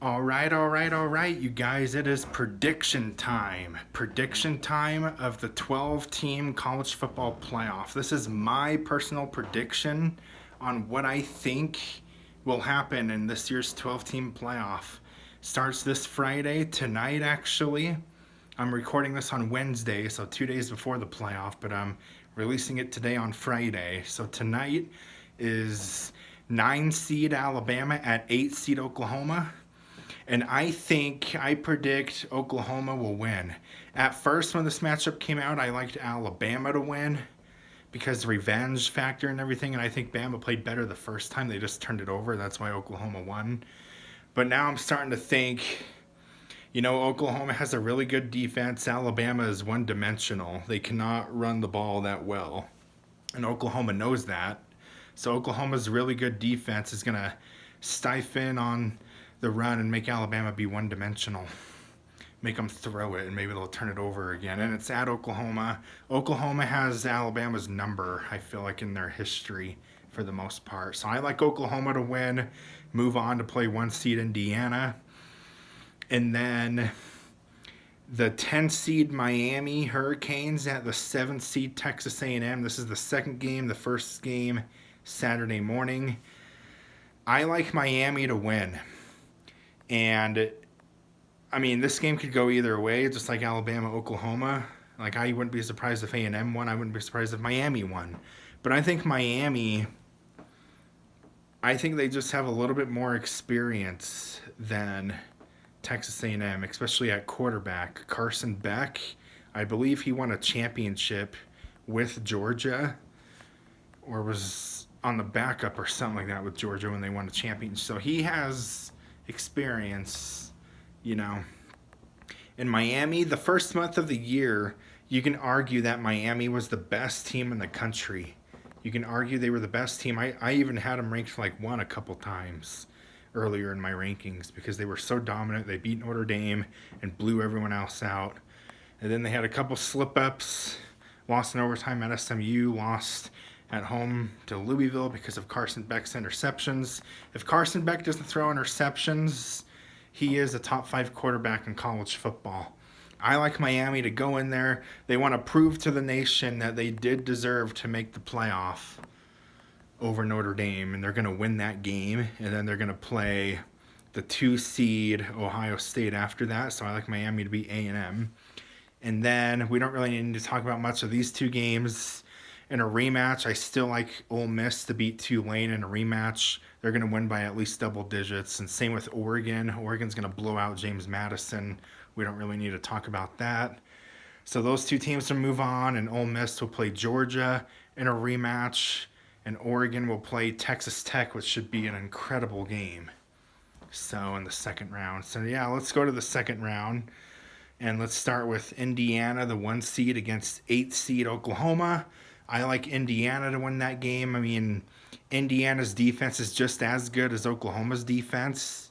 All right, you guys. It is prediction time. Prediction time of the 12-team college football playoff. This is my personal prediction on what I think will happen in this year's 12-team playoff. Starts this Friday, tonight actually. I'm recording this on Wednesday, so 2 days before the playoff, but I'm releasing it today on Friday. So tonight is 9 seed Alabama at 8 seed Oklahoma. And I predict Oklahoma will win. At first, when this matchup came out, I liked Alabama to win because the revenge factor and everything. And I think Bama played better the first time. They just turned it over. That's why Oklahoma won. But now I'm starting to think, Oklahoma has a really good defense. Alabama is one-dimensional. They cannot run the ball that well. And Oklahoma knows that. So Oklahoma's really good defense is going to stifle on the run and make Alabama be one-dimensional. Make them throw it, and maybe they'll turn it over again. And it's at Oklahoma. Oklahoma has Alabama's number, I feel like, in their history for the most part. So I like Oklahoma to win, move on to play 1 seed Indiana. And then the 10 seed Miami Hurricanes at the 7 seed Texas A&M. This is the second game, the first game Saturday morning. I like Miami to win. And, this game could go either way, just like Alabama, Oklahoma. Like, I wouldn't be surprised if A&M won. I wouldn't be surprised if Miami won. But I think Miami, they just have a little bit more experience than Texas A&M, especially at quarterback. Carson Beck, I believe he won a championship with Georgia, or was on the backup or something like that with Georgia when they won a championship. So he has experience, In Miami, the first month of the year, you can argue that Miami was the best team in the country. You can argue they were the best team. I even had them ranked like 1 a couple times earlier in my rankings because they were so dominant. They beat Notre Dame and blew everyone else out. And then they had a couple slip-ups, lost in overtime at SMU, lost at home to Louisville because of Carson Beck's interceptions. If Carson Beck doesn't throw interceptions, he is a top 5 quarterback in college football. I like Miami to go in there. They want to prove to the nation that they did deserve to make the playoff over Notre Dame, and they're going to win that game, and then they're going to play the 2 seed Ohio State after that. So I like Miami to beat A&M. And then we don't really need to talk about much of these 2 games. In a rematch, I still like Ole Miss to beat Tulane in a rematch. They're going to win by at least double digits. And same with Oregon. Oregon's going to blow out James Madison. We don't really need to talk about that. So those 2 teams will move on, and Ole Miss will play Georgia in a rematch, and Oregon will play Texas Tech, which should be an incredible game. So in the second round. So yeah, let's go to the second round. And let's start with Indiana, the 1 seed against 8 seed Oklahoma. I like Indiana to win that game. Indiana's defense is just as good as Oklahoma's defense.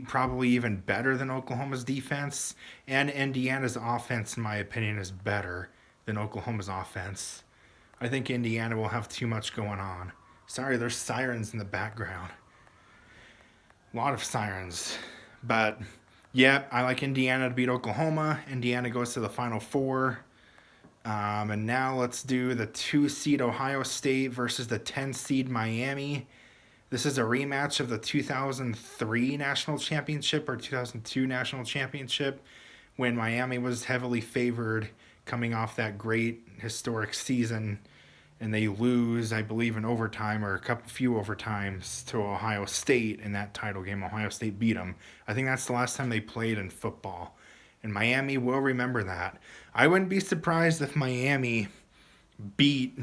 Probably even better than Oklahoma's defense. And Indiana's offense, in my opinion, is better than Oklahoma's offense. I think Indiana will have too much going on. Sorry, there's sirens in the background. A lot of sirens. But, yeah, I like Indiana to beat Oklahoma. Indiana goes to the Final Four. And now let's do the 2 seed Ohio State versus the 10 seed Miami. This is a rematch of the 2003 national championship or 2002 national championship when Miami was heavily favored coming off that great historic season. And they lose, I believe, in overtime or few overtimes to Ohio State in that title game. Ohio State beat them. I think that's the last time they played in football. And Miami will remember that. I wouldn't be surprised if Miami beat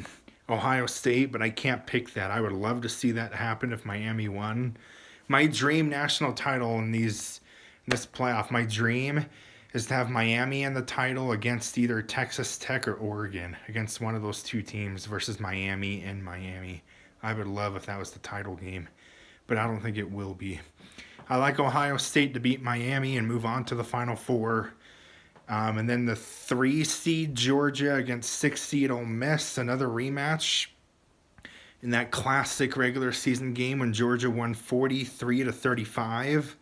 Ohio State, but I can't pick that. I would love to see that happen if Miami won. My dream national title in this playoff, my dream is to have Miami in the title against either Texas Tech or Oregon, against one of those 2 teams versus Miami in Miami. I would love if that was the title game, but I don't think it will be. I like Ohio State to beat Miami and move on to the Final Four. And then the 3 seed Georgia against 6 seed Ole Miss, another rematch in that classic regular season game when Georgia won 43-35.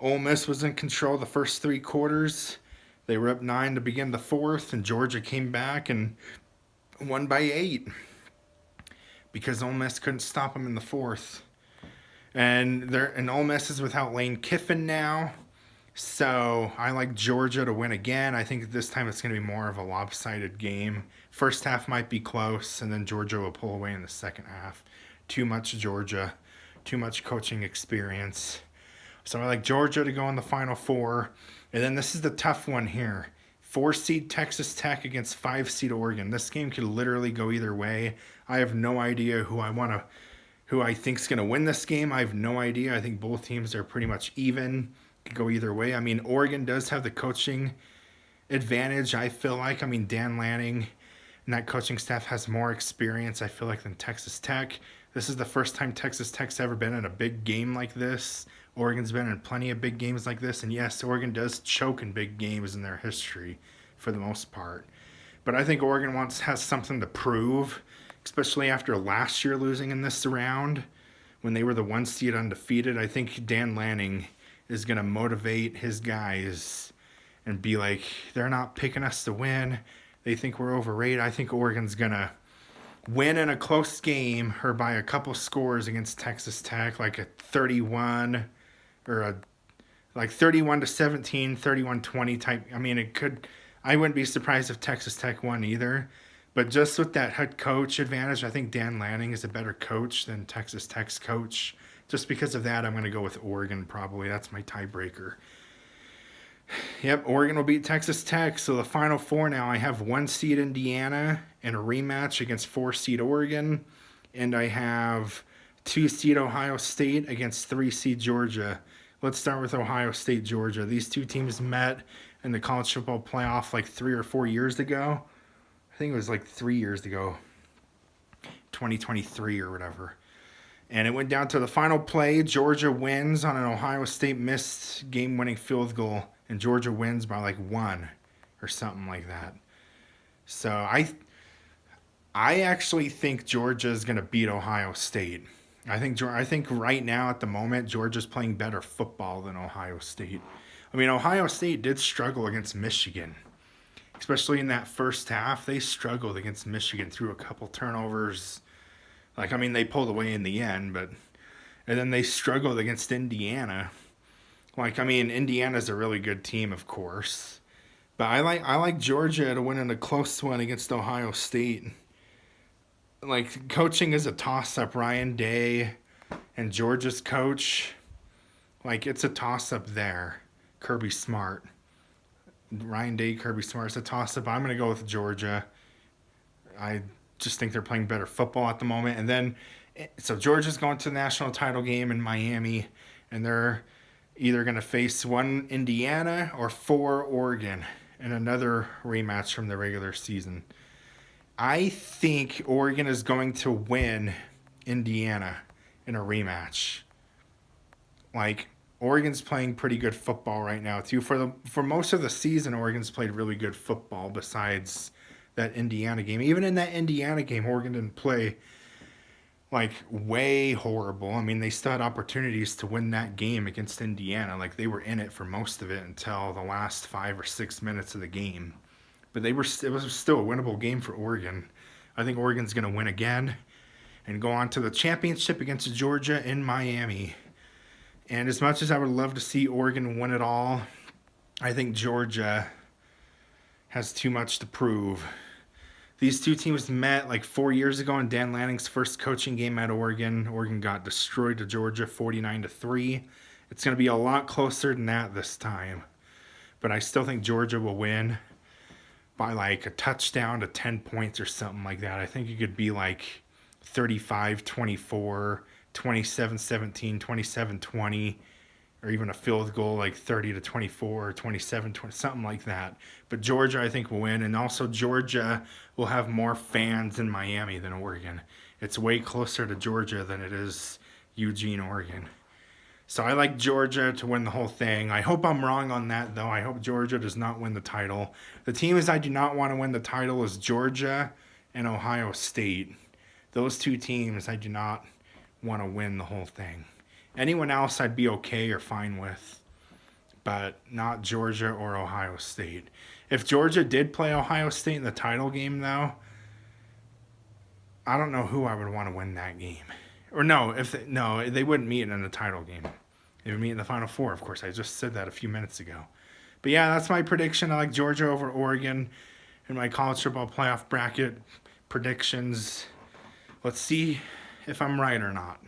Ole Miss was in control the first 3 quarters. They were up 9 to begin the fourth, and Georgia came back and won by 8 because Ole Miss couldn't stop them in the fourth. And Ole Miss is without Lane Kiffin now. So I like Georgia to win again. I think this time it's going to be more of a lopsided game. First half might be close, and then Georgia will pull away in the second half. Too much Georgia, too much coaching experience. So I like Georgia to go in the Final Four. And then this is the tough one here. 4-seed Texas Tech against 5-seed Oregon. This game could literally go either way. I have no idea who I think's going to win this game. I have no idea. I think both teams are pretty much even. Could go either way. I mean, Oregon does have the coaching advantage, I feel like. I mean, Dan Lanning and that coaching staff has more experience, I feel like, than Texas Tech. This is the first time Texas Tech's ever been in a big game like this. Oregon's been in plenty of big games like this. And yes, Oregon does choke in big games in their history for the most part. But I think Oregon has something to prove, especially after last year losing in this round when they were the 1-seed undefeated. I think Dan Lanning is going to motivate his guys and be like, they're not picking us to win. They think we're overrated. I think Oregon's going to win in a close game or by a couple scores against Texas Tech, like a 31 or a like 31-17, 31-20 type. I mean, I wouldn't be surprised if Texas Tech won either. But just with that head coach advantage, I think Dan Lanning is a better coach than Texas Tech's coach. Just because of that, I'm going to go with Oregon probably. That's my tiebreaker. Yep, Oregon will beat Texas Tech. So the Final Four now, I have 1-seed Indiana in a rematch against 4-seed Oregon. And I have 2-seed Ohio State against 3-seed Georgia. Let's start with Ohio State, Georgia. These two teams met in the college football playoff like 3 or 4 years ago. I think it was like 3 years ago, 2023 or whatever. And it went down to the final play. Georgia wins on an Ohio State missed game-winning field goal, and Georgia wins by like 1 or something like that. So I actually think Georgia is going to beat Ohio State. I think right now at the moment Georgia's playing better football than Ohio State. I mean, Ohio State did struggle against Michigan, especially in that first half. They struggled against Michigan through a couple turnovers. Like, I mean, they pulled away in the end, and then they struggled against Indiana. Like, I mean, Indiana's a really good team, of course, but I like Georgia to win in a close one against Ohio State. Like, coaching is a toss-up. Ryan Day and Georgia's coach, like, it's a toss-up there. Kirby Smart. Ryan Day, Kirby Smart is a toss-up. I'm going to go with Georgia. I just think they're playing better football at the moment. And then, so Georgia's going to the national title game in Miami, and they're either going to face 1 Indiana or 4 Oregon in another rematch from the regular season. I think Oregon is going to win Indiana in a rematch. Like, Oregon's playing pretty good football right now too. For most of the season, Oregon's played really good football besides that Indiana game. Even in that Indiana game, Oregon didn't play like way horrible. I mean, they still had opportunities to win that game against Indiana. Like, they were in it for most of it until the last 5 or 6 minutes of the game. But it was still a winnable game for Oregon. I think Oregon's going to win again and go on to the championship against Georgia in Miami. And as much as I would love to see Oregon win it all, I think Georgia has too much to prove. These two teams met like 4 years ago in Dan Lanning's first coaching game at Oregon. Oregon got destroyed to Georgia 49-3. It's going to be a lot closer than that this time. But I still think Georgia will win by like a touchdown to 10 points or something like that. I think it could be like 35-24, 27-17, 27-20, or even a field goal like 30-24 or 27-20, something like that. But Georgia, I think, will win. And also Georgia will have more fans in Miami than Oregon. It's way closer to Georgia than it is Eugene, Oregon. So I like Georgia to win the whole thing. I hope I'm wrong on that, though. I hope Georgia does not win the title. The teams I do not want to win the title is Georgia and Ohio State. Those two teams I do not want to win the whole thing. Anyone else I'd be okay or fine with. but not Georgia or Ohio State. If Georgia did play Ohio State in the title game, though, I don't know who I would want to win that game. Or no, they wouldn't meet in the title game. They would meet in the Final Four. Of course, I just said that a few minutes ago. But yeah, that's my prediction. I like Georgia over Oregon in my college football playoff bracket predictions. Let's see if I'm right or not.